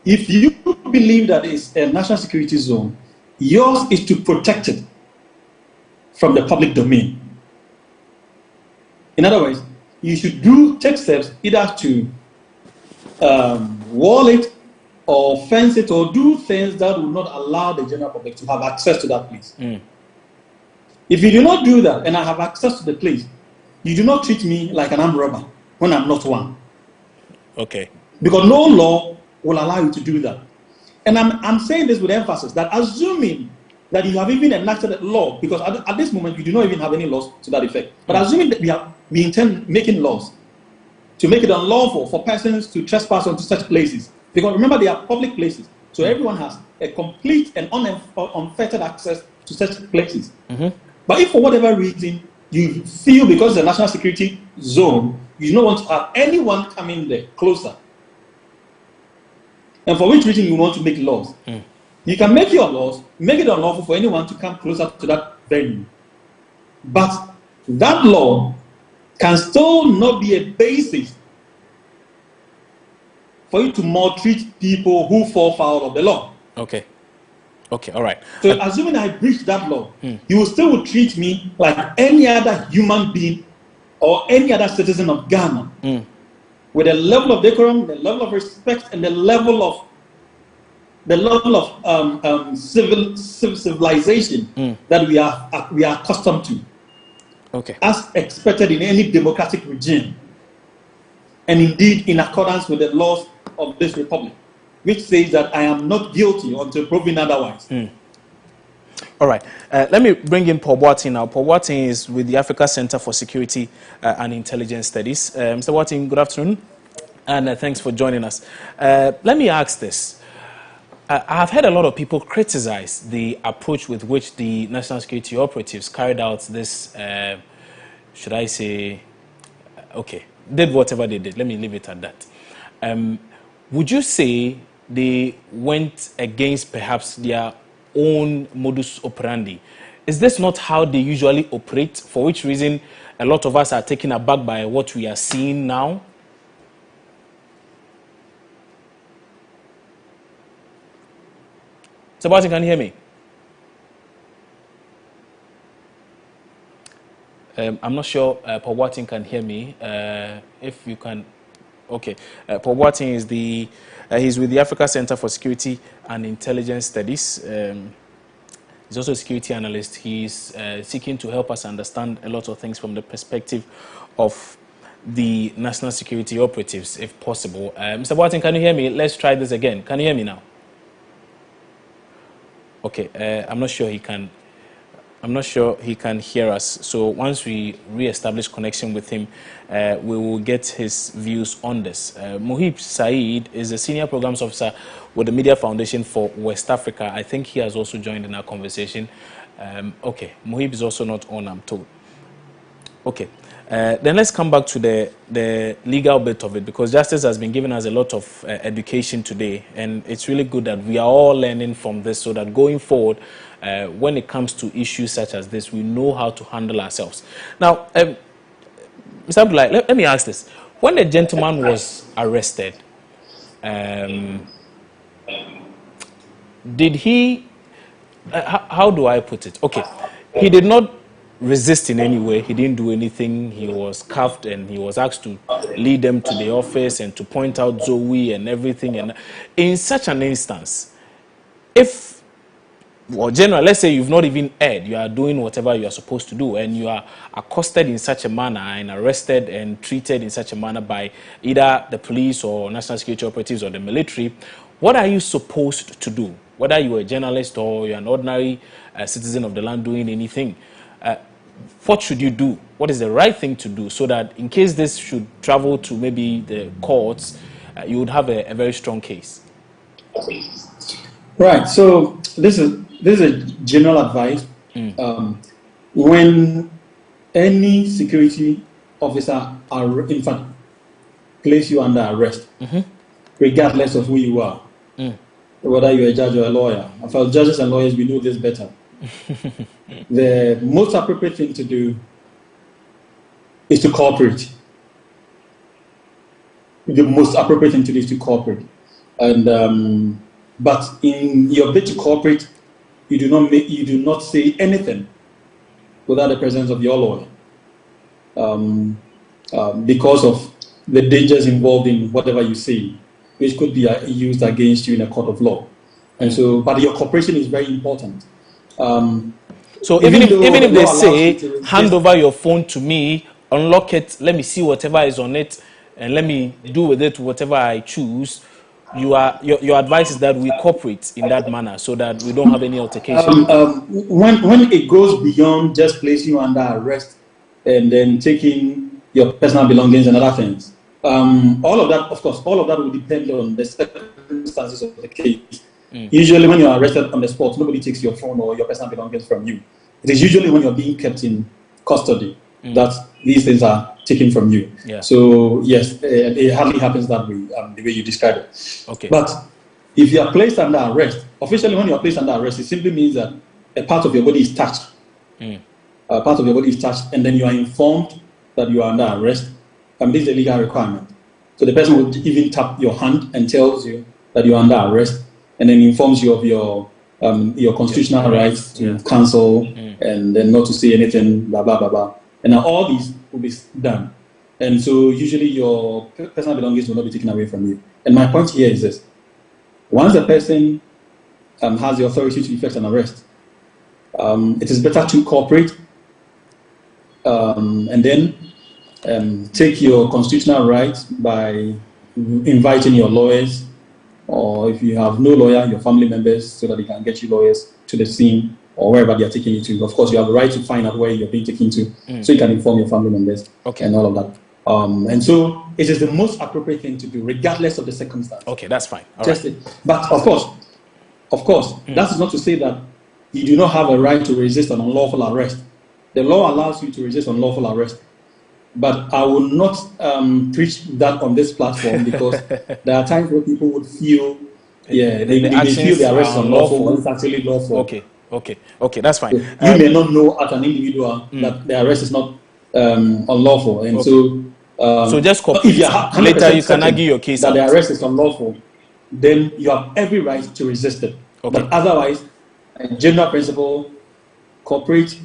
if you believe that it's a national security zone, yours is to protect it from the public domain. In other words, you should take steps either to wall it or fence it or do things that will not allow the general public to have access to that place. If you do not do that and I have access to the place, you do not treat me like an armed robber when I'm not one.
Okay.
Because no law will allow you to do that. And I'm saying this with emphasis that assuming that you have even enacted a law, because at this moment you do not even have any laws to that effect, but assuming that we intend making laws to make it unlawful for persons to trespass onto such places, because remember they are public places, so everyone has a complete and unfettered access to such places. But if for whatever reason you feel because it's a national security zone, you do not want to have anyone come in there closer, and for which reason you want to make laws, you can make your laws, make it unlawful for anyone to come closer to that venue. But that law can still not be a basis for you to maltreat people who fall foul of the law.
Okay, all right.
So assuming I breach that law, you will still treat me like any other human being or any other citizen of Ghana with a level of decorum, the level of respect, and the level of civilization that we are accustomed to.
Okay.
As expected in any democratic regime, and indeed in accordance with the laws of this republic, which says that I am not guilty until proven otherwise.
All right. Let me bring in Paul Boateng now. Paul Boateng is with the Africa Center for Security and Intelligence Studies. Mr. Boateng, good afternoon, and thanks for joining us. Let me ask this. I have heard a lot of people criticize the approach with which the national security operatives carried out this, should I say, did whatever they did. Let me leave it at that. Would you say they went against perhaps their own modus operandi? Is this not how they usually operate, for which reason a lot of us are taken aback by what we are seeing now? Sebastian, can you hear me? I'm not sure Paul Watting can hear me. If you can, okay. Paul Watting is he's with the Africa Center for Security and Intelligence Studies. He's also a security analyst. He's seeking to help us understand a lot of things from the perspective of the national security operatives, if possible. Mr. Watting, can you hear me? Let's try this again. Can you hear me now? Okay. I'm not sure he can. I'm not sure he can hear us. So once we re-establish connection with him, we will get his views on this. Mohib Saeed is a senior programs officer with the Media Foundation for West Africa. I think he has also joined in our conversation. Okay, Mohib is also not on, I'm told. Okay, then let's come back to the legal bit of it, because Justice has been giving us a lot of education today, and it's really good that we are all learning from this, so that going forward, when it comes to issues such as this, we know how to handle ourselves. Now, Mr. Abdullahi, let me ask this. When the gentleman was arrested, did he, how do I put it? Okay, he did not resist in any way. He didn't do anything. He was cuffed and he was asked to lead them to the office and to point out Zoe and everything. And in such an instance, if, well, generally, let's say you've not even erred, you are doing whatever you are supposed to do, and you are accosted in such a manner and arrested and treated in such a manner by either the police or national security operatives or the military, what are you supposed to do? Whether you are a journalist or you're an ordinary citizen of the land doing anything, what should you do? What is the right thing to do, so that in case this should travel to maybe the courts, you would have a very strong case?
Right. So this is a general advice. When any security officer in fact place you under arrest, regardless of who you are, whether you're a judge or a lawyer. For judges and lawyers, we know this better. The most appropriate thing to do is to cooperate. The most appropriate thing to do is to cooperate. And but in your bid to cooperate, you do not say anything without the presence of your lawyer, because of the dangers involved in whatever you say, which could be used against you in a court of law. And so, but your cooperation is very important.
So even if they say, hand over your phone to me, unlock it, let me see whatever is on it, and let me do with it whatever I choose, your advice is that we cooperate in that manner, so that we don't have any altercation.
When it goes beyond just placing you under arrest and then taking your personal belongings and other things, all of that, of course, all of that will depend on the circumstances of the case. Usually when you're arrested on the spot, nobody takes your phone or your personal belongings from you. It is usually when you're being kept in custody that these things are taken from you.
Yeah.
So yes, it hardly happens that way, the way you describe it.
Okay.
But if you are placed under arrest, officially when you are placed under arrest, it simply means that a part of your body is touched. A part of your body is touched, and then you are informed that you are under arrest. This is a legal requirement. So the person will even tap your hand and tells you that you are under arrest, and then informs you of your constitutional rights to cancel and then not to say anything, blah, blah, blah, blah. And now all these will be done. And so usually your personal belongings will not be taken away from you. And my point here is this. Once a person has the authority to effect an arrest, it is better to cooperate and then take your constitutional rights by inviting your lawyers, or if you have no lawyer, your family members, so that they can get you lawyers to the scene or wherever they are taking you to. Of course, you have the right to find out where you're being taken to, so you can inform your family members and all of that. And so it is the most appropriate thing to do, regardless of the circumstance.
Okay, that's fine. All
right. But of course, that is not to say that you do not have a right to resist an unlawful arrest. The law allows you to resist unlawful arrest. But I will not preach that on this platform, because there are times where people would feel, they feel the arrest is unlawful when it's actually lawful.
Okay, that's fine.
So you may not know as an individual that the arrest is not unlawful, and
so just cooperate. Later you can argue your case.
That the arrest is unlawful, then you have every right to resist it.
Okay.
But otherwise, a general principle, cooperate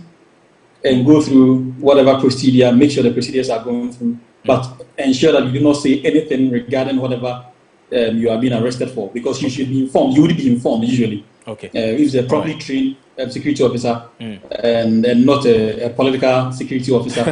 and go through whatever procedure, make sure the procedures are going through, but ensure that you do not say anything regarding whatever you are being arrested for, because you should be informed. You would be informed usually.
Okay.
If it's a properly trained security officer and not a political security officer,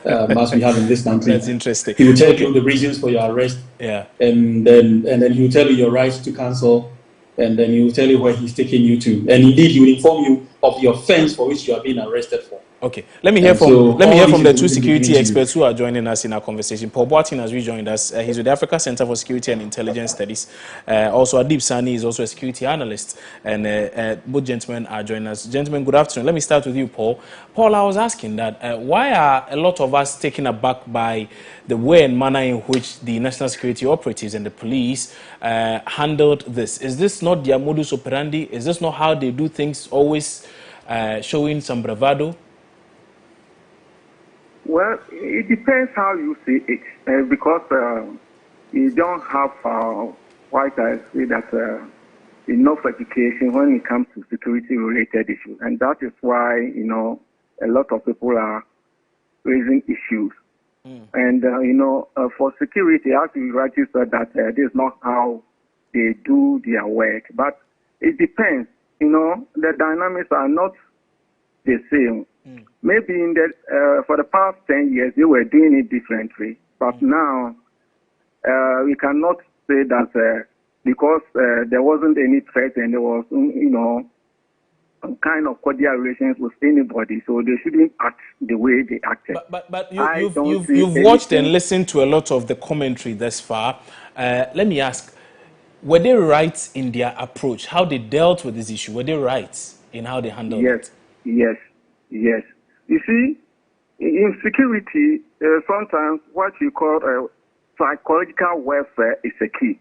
as we have in this country.
That's interesting.
He will tell you the reasons for your arrest.
Yeah.
And then he will tell you your rights to counsel, and then he will tell you where he's taking you to. And indeed, he will inform you of the offense for which you are being arrested for.
Okay, let me hear from the two security experts who are joining us in our conversation. Paul Boateng has rejoined us. He's with the Africa Center for Security and Intelligence Studies. Also, Adib Sani is also a security analyst, and both gentlemen are joining us. Gentlemen, good afternoon. Let me start with you, Paul. Paul, I was asking that why are a lot of us taken aback by the way and manner in which the national security operatives and the police handled this? Is this not their modus operandi? Is this not how they do things, always showing some bravado?
Well, it depends how you see it, because you don't have, what I say, that enough education when it comes to security-related issues, and that is why a lot of people are raising issues. And for security, as you rightly said, that this is not how they do their work, but it depends. The dynamics are not the same. Maybe for the past 10 years, they were doing it differently. But now, we cannot say that because there wasn't any threat and there was, some kind of cordial relations with anybody, so they shouldn't act the way they acted.
But you've watched and listened to a lot of the commentary thus far. Let me ask, were they right in their approach, how they dealt with this issue? Were they right in how they handled it?
Yes. You see, in security, sometimes what you call psychological welfare is a key.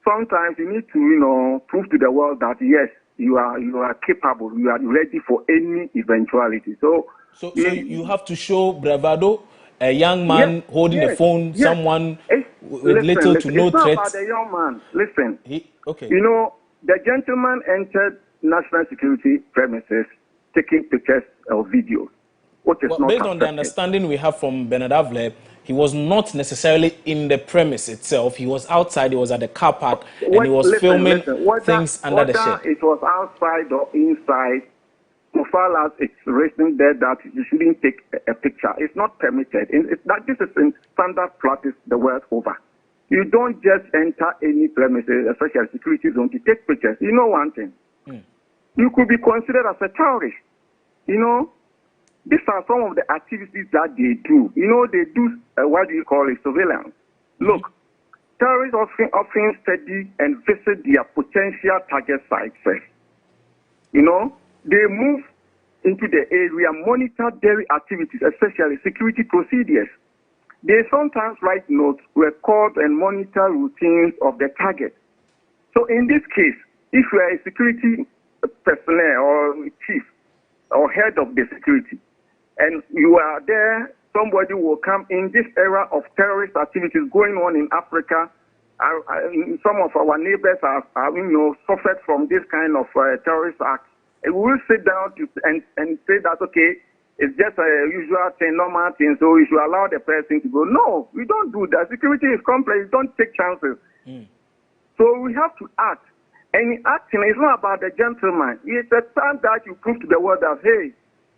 Sometimes you need to, prove to the world that yes, you are capable, you are ready for any eventuality. So
you have to show bravado. A young man holding a phone, someone with little to no threat. It's not about the young man. Listen. The gentleman entered national security premises taking pictures or videos, which is not based on the understanding we have from Bernard Avle, he was not necessarily in the premise itself. He was outside. He was at the car park, and he was filming things under the shed.
It was outside or inside. So far as it's written there that you shouldn't take a picture, it's not permitted. This is in standard practice the world over. You don't just enter any premises, especially security zone, to take pictures. You know one thing. You could be considered as a terrorist. These are some of the activities that they do. They do, what do you call it, surveillance. Look, terrorists often study and visit their potential target sites first. They move into the area, monitor daily activities, especially security procedures. They sometimes write notes, record and monitor routines of the target. So in this case, if you are a security personnel or chief or head of the security, and you are there, somebody will come in this era of terrorist activities going on in Africa. Some of our neighbors have suffered from this kind of terrorist acts. And we will sit down and say that, okay, it's just a usual thing, normal thing, so we should allow the person to go. No, we don't do that. Security is complex. Don't take chances. So we have to act. And acting is not about the gentleman. It's a time that you prove to the world that, hey,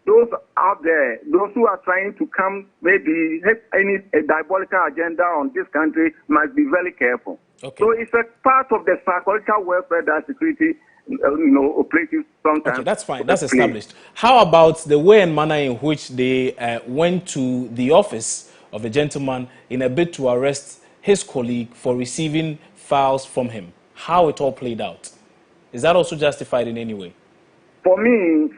those out there, those who are trying to come, maybe have a diabolical agenda on this country, must be very careful. Okay. So it's a part of the psychological welfare that security operatives sometimes. Okay,
that's fine. That's established. How about the way and manner in which they went to the office of the gentleman in a bid to arrest his colleague for receiving files from him? How it all played out? Is that also justified in any way?
For me,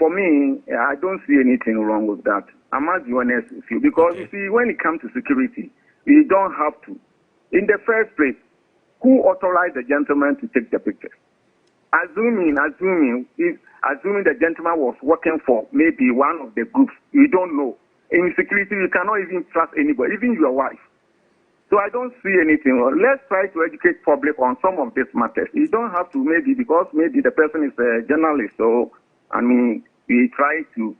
I don't see anything wrong with that. I must be honest with you, because you see, when it comes to security, you don't have to. In the first place, who authorized the gentleman to take the pictures? Assuming the gentleman was working for maybe one of the groups, you don't know. In security, you cannot even trust anybody, even your wife. So I don't see anything wrong. Let's try to educate public on some of these matters. You don't have to maybe because maybe the person is a journalist. So, I mean, we try to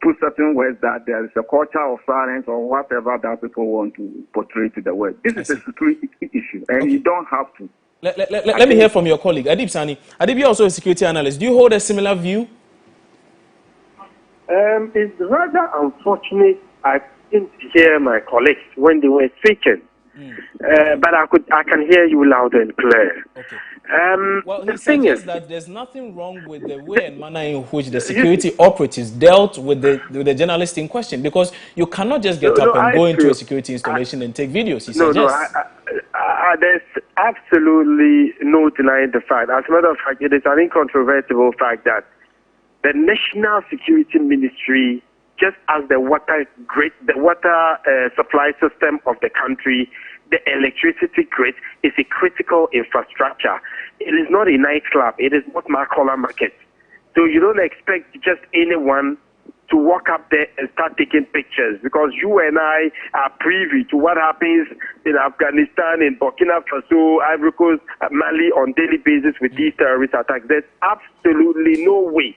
put certain words that there is a culture of silence or whatever that people want to portray to the world. This is a security issue, and you don't have to.
Let me hear from your colleague, Adib Sani. Adib, you're also a security analyst. Do you hold a similar view?
It's rather unfortunate I didn't hear my colleagues when they were speaking, but I can hear you loud and clear.
Okay.
Well,
the thing is that there's nothing wrong with the way and manner in which the security operatives dealt with the journalist in question, because you cannot just get up and go into a security installation and take videos.
There's absolutely no denying the fact. As a matter of fact, it is an incontrovertible fact that the National Security Ministry, just as the water supply system of the country, the electricity grid is a critical infrastructure. It is not a nightclub. It is not Marcola Market. So you don't expect just anyone to walk up there and start taking pictures, because you and I are privy to what happens in Afghanistan, in Burkina Faso, Ivory Coast, Mali on daily basis with these terrorist attacks. There's absolutely no way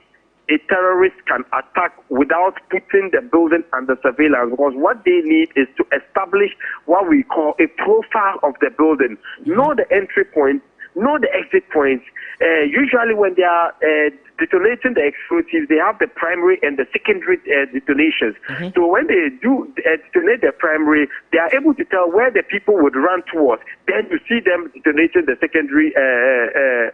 a terrorist can attack without putting the building under surveillance, because what they need is to establish what we call a profile of the building, know the entry point, know the exit points. Usually when they are detonating the explosives, they have the primary and the secondary detonations. So when they do detonate the primary, they are able to tell where the people would run towards. Then you see them detonating the secondary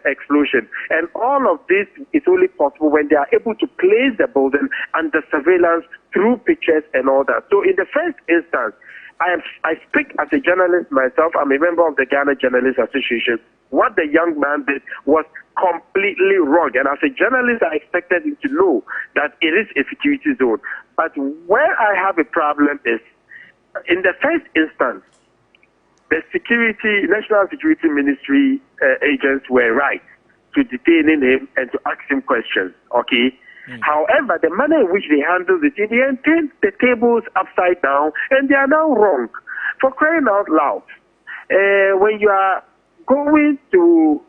explosion. And all of this is only possible when they are able to place the building under surveillance through pictures and all that. So in the first instance, I speak as a journalist myself. I'm a member of the Ghana Journalists Association. What the young man did was completely wrong. And as a journalist, I expected him to know that it is a security zone. But where I have a problem is, in the first instance, the National Security Ministry agents were right to detaining him and to ask him questions, okay? However, the manner in which they handled it, they turned the tables upside down, and they are now wrong. For crying out loud, when you are going to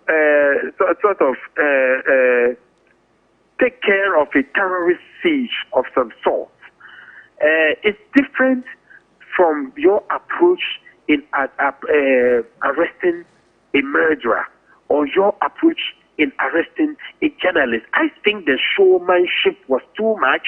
take care of a terrorist siege of some sort, it's different from your approach in arresting a murderer or your approach in arresting a journalist. I think the showmanship was too much,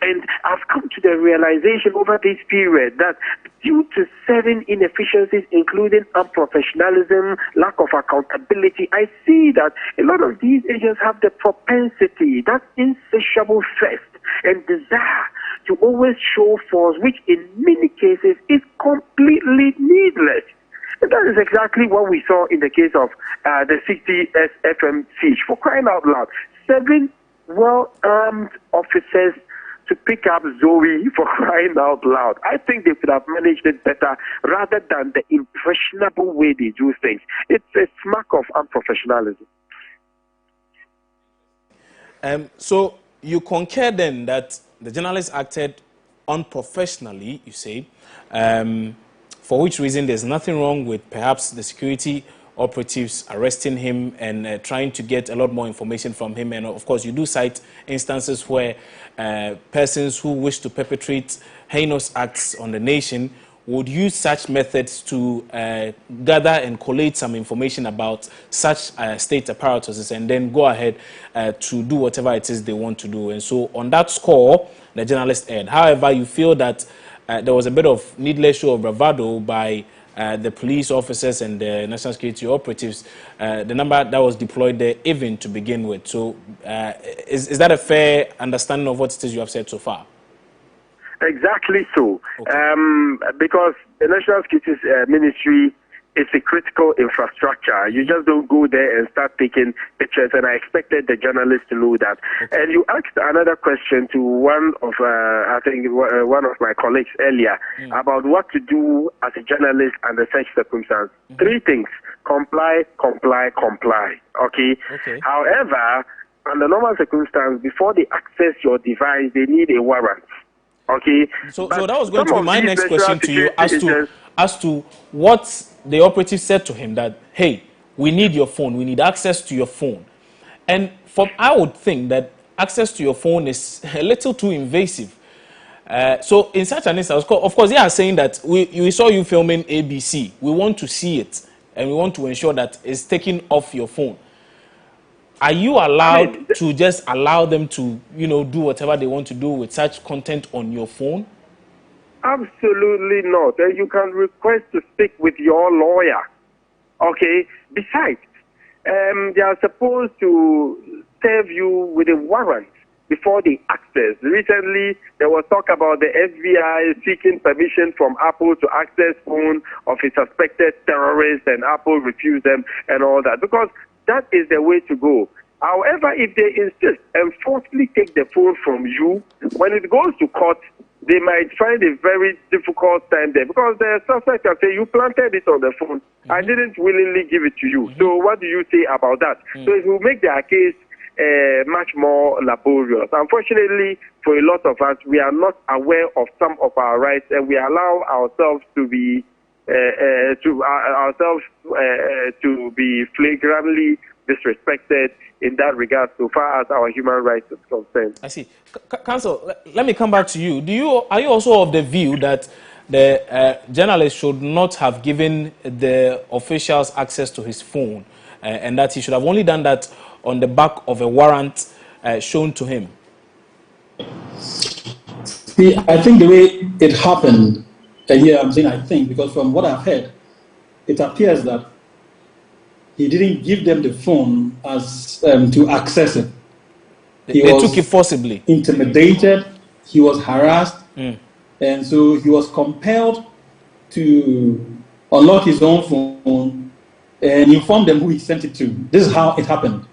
and I've come to the realization over this period that due to certain inefficiencies, including unprofessionalism, lack of accountability, I see that a lot of these agents have the propensity, that insatiable thirst and desire to always show force, which in many cases is completely needless. And that is exactly what we saw in the case of the Citi FM siege. For crying out loud, 7 well-armed officers to pick up Zoe, for crying out loud. I think they could have managed it better rather than the impressionable way they do things. It's a smack of unprofessionalism.
So you concur then that the journalist acted unprofessionally, you say, for which reason there's nothing wrong with perhaps the security operatives arresting him and trying to get a lot more information from him. And of course, you do cite instances where persons who wish to perpetrate heinous acts on the nation would use such methods to gather and collate some information about such state apparatuses and then go ahead to do whatever it is they want to do. And so on that score, the journalist erred. However, you feel that there was a bit of needless show of bravado by the police officers and the national security operatives, the number that was deployed there even to begin with. So is that a fair understanding of what it is you have said so far?
Exactly so.
Okay.
Because the National Security Ministry is a critical infrastructure. You just don't go there and start taking pictures, and I expected the journalists to know that. Okay. And you asked another question to one of, I think, one of my colleagues earlier about what to do as a journalist under such circumstances. 3 things: comply, comply, comply. Okay? However, under normal circumstances, before they access your device, they need a warrant. Okay.
So
But
that was going to
some
be
of
my
these
next
national
question to you
security
as to what the operative said to him, that, hey, we need your phone, we need access to your phone. And I would think that access to your phone is a little too invasive. So in such an instance, of course, they are saying that we saw you filming ABC. We want to see it, and we want to ensure that it's taken off your phone. Are you allowed to just allow them to, do whatever they want to do with such content on your phone?
Absolutely not. And you can request to speak with your lawyer. Okay. Besides, they are supposed to serve you with a warrant before they access. Recently, there was talk about the FBI seeking permission from Apple to access phone of a suspected terrorist, and Apple refused them and all that, because that is the way to go. However, if they insist and forcefully take the phone from you, when it goes to court, they might find a very difficult time there, because the suspect can say, you planted it on the phone. I didn't willingly give it to you. So what do you say about that? So it will make their case much more laborious. Unfortunately, for a lot of us, we are not aware of some of our rights, and we allow ourselves to be to be flagrantly disrespected in that regard, so far as our human rights is concerned.
I see. Counsel, let me come back to you. Are you also of the view that the journalist should not have given the officials access to his phone, and that he should have only done that on the back of a warrant shown to him?
See, I think the way it happened, and here I'm saying I think, because from what I've heard, it appears that he didn't give them the phone as to access it.
They took it forcibly.
Intimidated, he was harassed, and so he was compelled to unlock his own phone and inform them who he sent it to. This is how it happened.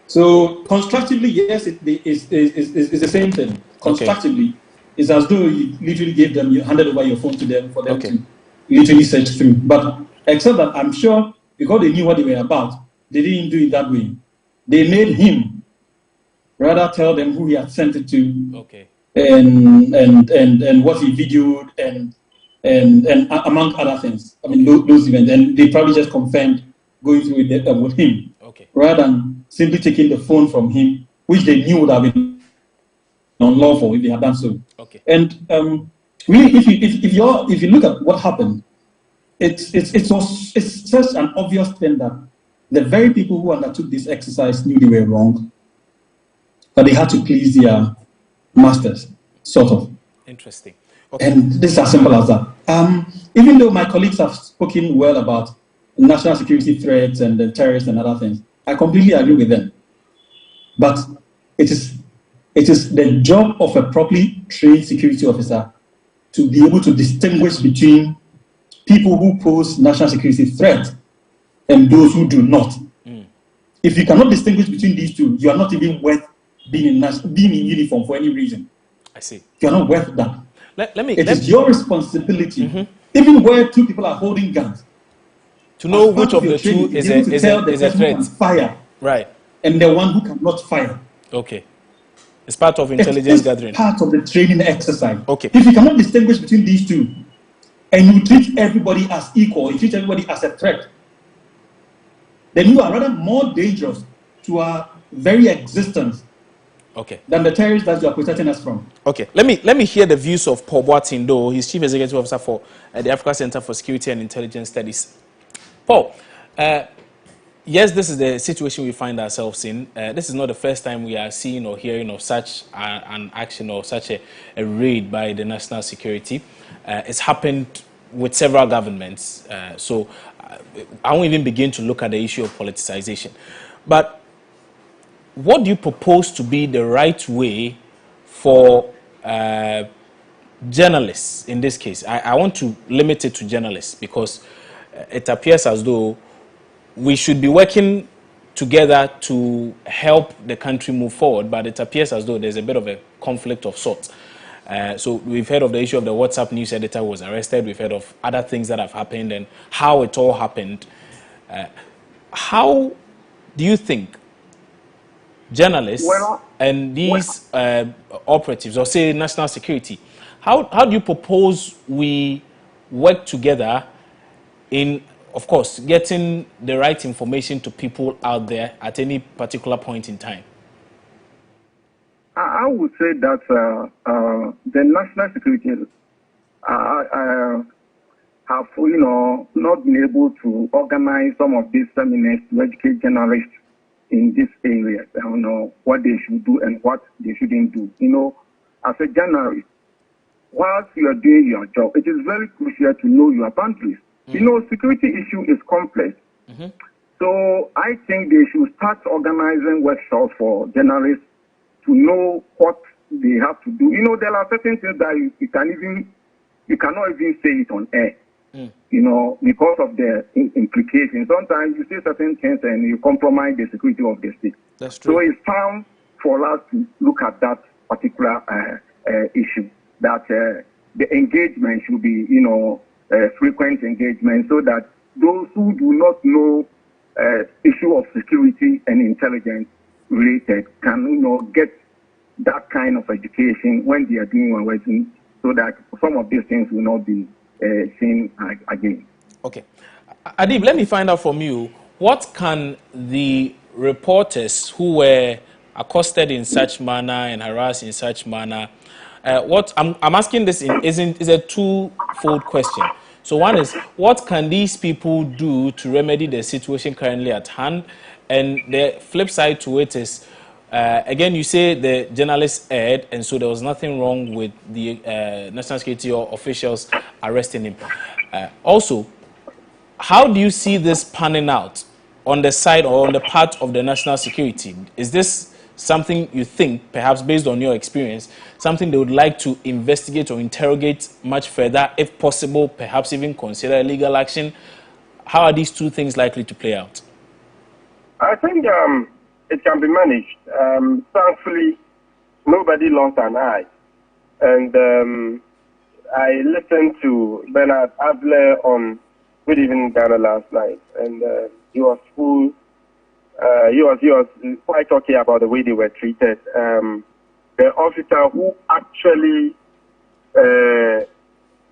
So constructively, yes, it's the same thing. Constructively, it's as though you literally gave them, you handed over your phone to them for them to literally search through. But except that I'm sure, because they knew what they were about, they didn't do it that way. They made him rather tell them who he had sent it to, and what he videoed, and among other things. I mean, those events, and they probably just confirmed going through it with him, rather than simply taking the phone from him, which they knew would have been unlawful if they had done so. And really, if you look at what happened, it's such an obvious thing that the very people who undertook this exercise knew they were wrong, but they had to please their masters, sort of.
Interesting.
And this is as simple as that. Even though my colleagues have spoken well about national security threats and the terrorists and other things, I completely agree with them. But it is the job of a properly trained security officer to be able to distinguish between people who pose national security threat and those who do not. If you cannot distinguish between these two, you are not even worth being in uniform for any reason.
I see.
You are not worth that.
It
is your responsibility, even where two people are holding guns,
to know which of the two is a threat.
Fire,
right,
and the one who cannot fire.
Okay, it's part of intelligence gathering.
Part of the training exercise.
Okay.
If you cannot distinguish between these two, and you treat everybody as equal, you treat everybody as a threat, then you are rather more dangerous to our very existence than the terrorists that you are protecting us from.
Okay, let me hear the views of Paul Boatindo. He's Chief Executive Officer for the Africa Center for Security and Intelligence Studies. Paul, yes, this is the situation we find ourselves in. This is not the first time we are seeing or hearing of such an action or such a raid by the national security. It's happened with several governments. So I won't even begin to look at the issue of politicization. But what do you propose to be the right way for journalists in this case? I want to limit it to journalists because it appears as though we should be working together to help the country move forward, but it appears as though there's a bit of a conflict of sorts. So we've heard of the issue of the WhatsApp news editor who was arrested. We've heard of other things that have happened and how it all happened. How do you think journalists and these operatives, or say national security, how do you propose we work together in, of course, getting the right information to people out there at any particular point in time?
I would say that the national security have, not been able to organize some of these seminars to educate journalists in this area. I don't know what they should do and what they shouldn't do. As a journalist, whilst you are doing your job, it is very crucial to know your boundaries. Security issue is complex. So I think they should start organizing workshops for journalists to know what they have to do. There are certain things that you cannot even say it on air. Because of the implications. Sometimes you say certain things and you compromise the security of the state.
That's true.
So it's time for us to look at that particular issue, that the engagement should be, frequent engagement, so that those who do not know issue of security and intelligence related can, get that kind of education when they are doing one working, so that some of these things will not be seen again.
Okay. Adib, let me find out from you, what can the reporters who were accosted in such manner and harassed in such manner, I'm asking this is a twofold question. So one is, what can these people do to remedy the situation currently at hand? And the flip side to it is, again, you say the journalist erred, and so there was nothing wrong with the national security or officials arresting him. Also, how do you see this panning out on the side or on the part of the national security? Is this something you think, perhaps based on your experience, something they would like to investigate or interrogate much further, if possible, perhaps even consider legal action? How are these two things likely to play out?
I think it can be managed. Thankfully, nobody lost an eye. And I listened to Bernard Adler on Good Evening Ghana last night, and he was full. He was quite okay about the way they were treated. The officer who actually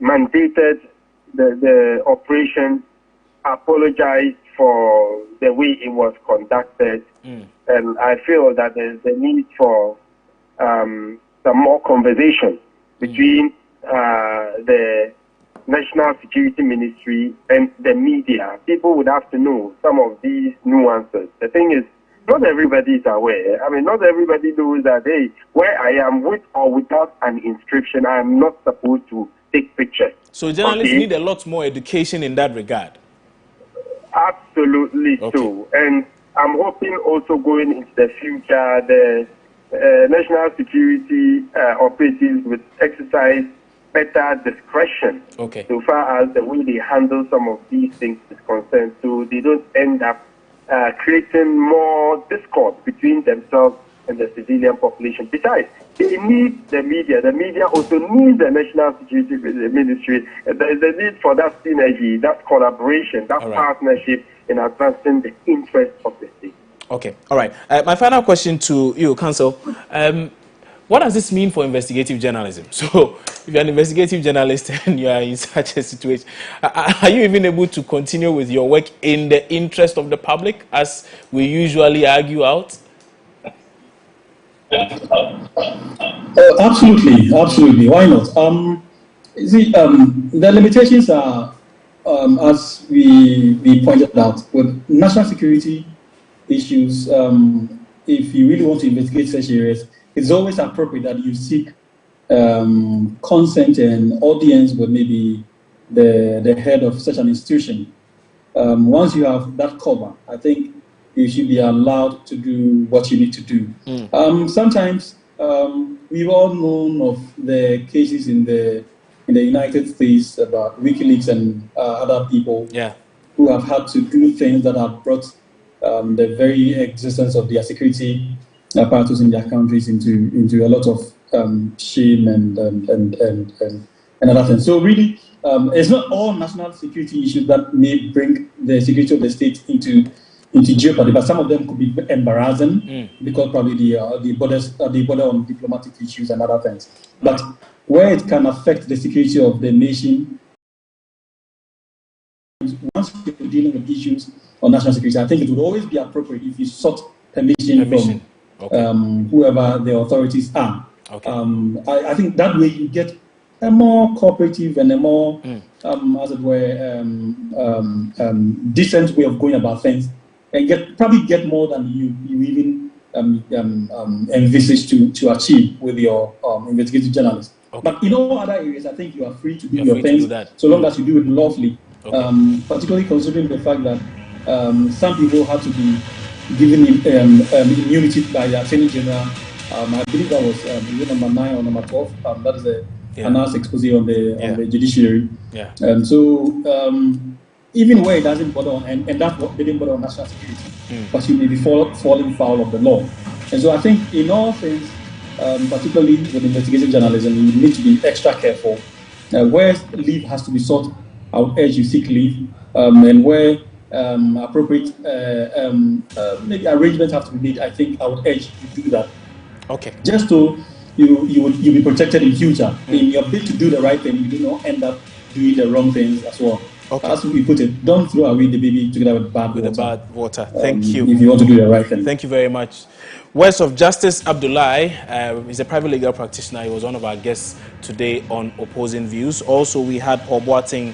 mandated the operation apologized for the way it was conducted. And I feel that there's a need for some more conversation between the National Security Ministry and the media. People would have to know some of these nuances. The thing is, not everybody is aware. I mean, not everybody knows that, hey, where I am with or without an inscription, I am not supposed to take pictures.
So journalists need a lot more education in that regard.
Absolutely so. And I'm hoping also going into the future, the national security operatives would exercise better discretion so far as the way they handle some of these things is concerned, so they don't end up creating more discord between themselves and the civilian population. Besides, they need the media. The media also needs the National Security Ministry. There is a need for that synergy, that collaboration, that partnership in advancing the interests of the state.
Okay, all right. My final question to you, Counsel. What does this mean for investigative journalism? So, if you're an investigative journalist and you are in such a situation, are you even able to continue with your work in the interest of the public, as we usually argue out?
Absolutely. Why not? The limitations are, as we pointed out, with national security issues. If you really want to investigate such areas, it's always appropriate that you seek consent and audience with maybe the head of such an institution. Once you have that cover, I think you should be allowed to do what you need to do. Sometimes we've all known of the cases in the United States about WikiLeaks and other people who have had to do things that have brought the very existence of their security apparatus in their countries into a lot of shame and other things. So really, it's not all national security issues that may bring the security of the state into into jeopardy, but some of them could be embarrassing because probably the border on diplomatic issues and other things. But where it can affect the security of the nation, once you're dealing with issues on national security, I think it would always be appropriate if you sought permission. From whoever the authorities are. I think that way you get a more cooperative and a more, as it were, decent way of going about things, and probably get more than you even envisage to achieve with your investigative journalist. But in all other areas, I think you are free to do your things, so long as you do it lawfully. Particularly considering the fact that some people have to be given immunity by the Attorney General. I believe that was number 9 or number 12. That is the announced expose on the judiciary. So even where it doesn't bother on, and that's what didn't bother on national security, but you may be falling foul of the law. And so I think in all things, particularly with investigative journalism, you need to be extra careful. Where leave has to be sought, I would urge you seek leave, and where appropriate maybe arrangements have to be made, I think I would urge you to do that. Just so you'll be protected in future. In your bid to do the right thing, you do not end up doing the wrong things as well. As we put it, don't throw away the baby together with bad water.
Thank you.
If you want to do the right thing.
Thank you very much. Words of Justice Abdullahi. He's a private legal practitioner. He was one of our guests today on Opposing Views. Also, we had Paul Boateng,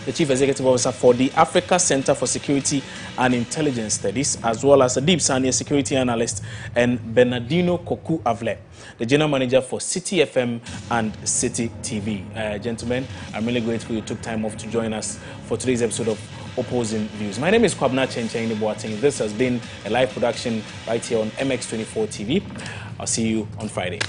the Chief Executive Officer for the Africa Center for Security and Intelligence Studies, as well as Adib Sani, security analyst, and Bernardino Koku Avle, the General Manager for Citi FM and Citi TV. Gentlemen, I'm really grateful you took time off to join us for today's episode of Opposing Views. My name is Kwabna Chencheni Boateng. This has been a live production right here on MX24 TV. I'll see you on Friday.